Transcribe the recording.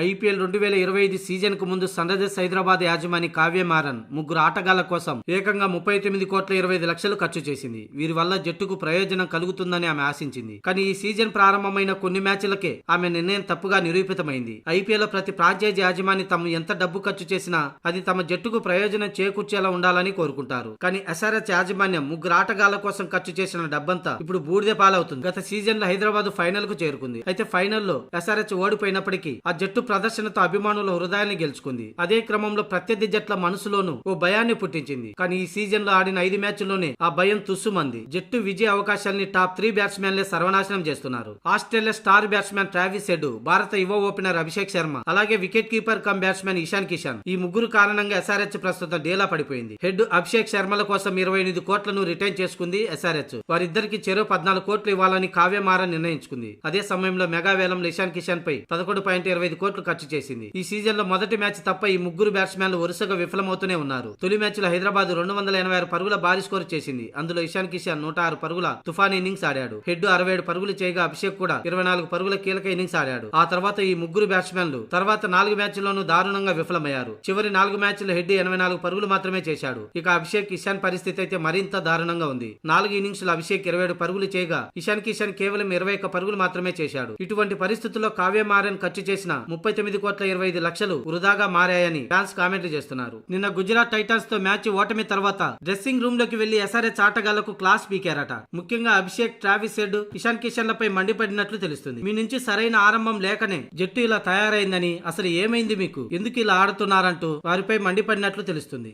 IPL 2025 season కు ముందు sun Risers Hyderabad యాజమాని Kavya Maran ముగ్గురు ఆటగాళ్ల కోసం ఏకంగా 39,25,00,000 ఖర్చు చేసింది. వీరి వల్ల జట్టుకు ప్రయోజనం కలుగుతుందని ఆమె ఆశించింది. కానీ ఈ సీజన్ ప్రారంభమైన కొన్ని మ్యాచ్లకే ఆమె నిర్ణయం తప్పుగా నిరూపితమైంది. ఐపీఎల్ లో ప్రతి ఫ్రాంచైజీ యాజమాని తాము ఎంత డబ్బు ఖర్చు చేసినా అది తమ జట్టుకు ప్రయోజనం చేకూర్చేలా ఉండాలని కోరుకుంటారు. కానీ ఎస్ఆర్హెచ్ యాజమాన్యం ముగ్గురు ఆటగాళ్ల కోసం ఖర్చు చేసిన డబ్బంతా ఇప్పుడు బూడిద పాలవుతుంది. గత సీజన్ లో హైదరాబాద్ ఫైనల్ కు చేరుకుంది. అయితే ఫైనల్లో ఎస్ఆర్హెచ్ ఓడిపోయినప్పటికీ ఆ జట్టు ప్రదర్శనతో అభిమానుల హృదయాన్ని గెలుచుకుంది. అదే క్రమంలో ప్రత్యర్థి జట్ల మనసులోనూ ఓ భయాన్ని పుట్టించింది. కానీ ఈ సీజన్ లో ఆడిన 5 మ్యాచ్ల్లోనే ఆ భయం తుస్సుమంది. జట్టు విజయ అవకాశాలని టాప్ 3 బ్యాట్స్మెన్లే సర్వనాశనం చేస్తున్నారు. Australia star batsmen Travis head, భారత యువ ఓపెనర్ అభిషేక్ శర్మ, అలాగే wicket keeper cum batsmen Ishan Kishan, ఈ ముగ్గురు కారణంగా ఎస్ఆర్హెచ్ ప్రస్తుతం డేలా పడిపోయింది. హెడ్, అభిషేక్ శర్మల కోసం 28 కోట్లను రిటైన్ చేసుకుంది ఎస్ఆర్హెచ్. వారిద్దరికి చెరో 14 కోట్లు ఇవ్వాలని కావ్య మారన్ నిర్ణయించుకుంది. అదే సమయంలో మెగా వేలంలో ఇషాన్ కిషన్ పై 11.25 కోట్లు ఖర్చు చేసింది. ఈ సీజన్ లో మొదటి మ్యాచ్ తప్ప ఈ ముగ్గురు బ్యాట్స్మెన్లు వరుసగా విఫలమవుతూనే ఉన్నారు. తొలి మ్యాచ్ లో హైదరాబాద్ 286 పరుగుల భారీ స్కోర్ చేసింది. అందులో ఇషాన్ కిషన్ 106 పరుగుల తుఫాన్ ఇన్నింగ్స్ ఆడాడు. హెడ్ 67 పరుగులు చేయగా అభిషేక్ కూడా 24 పరుగుల కీలక ఇన్నింగ్స్ ఆడాడు. ఆ తర్వాత ఈ ముగ్గురు బ్యాట్స్మెన్లు తర్వాత 4 మ్యాచ్ల్లోనూ దారుణంగా విఫలమయ్యారు. చివరి 4 మ్యాచ్లు హెడ్ 84 పరుగులు మాత్రమే చేశాడు. ఇక అభిషేక్, ఇషాన్ పరిస్థితి అయితే మరింత దారుణంగా ఉంది. 4 ఇన్నింగ్స్ లో అభిషేక్ 27 పరుగులు చేయగా ఇషాన్ కిషన్ కేవలం 21 పరుగులు మాత్రమే చేశాడు. ఇటువంటి పరిస్థితుల్లో కావ్య మారన్ ఖర్చు చేసిన 39,25,00,000 వృధాగా మారాయని ఫ్యాన్స్ కామెంట్లు చేస్తున్నారు. నిన్న గుజరాత్ టైటన్స్ తో మ్యాచ్ ఓటమి తర్వాత డ్రెస్సింగ్ రూమ్ లోకి వెళ్లి ఎస్ఆర్హెచ్ ఆటగాళ్లకు క్లాస్ పీకారట. ముఖ్యంగా అభిషేక్, ట్రావిస్ హెడ్, ఇషాన్ కిషన్ లపై మండిపడినట్లు తెలుస్తుంది. మీ నుంచి సరైన ఆరంభం లేకనే జట్టు ఇలా తయారైందని, అసలు ఏమైంది మీకు, ఎందుకు ఇలా ఆడుతున్నారంటూ వారిపై మండిపడినట్లు తెలుస్తుంది.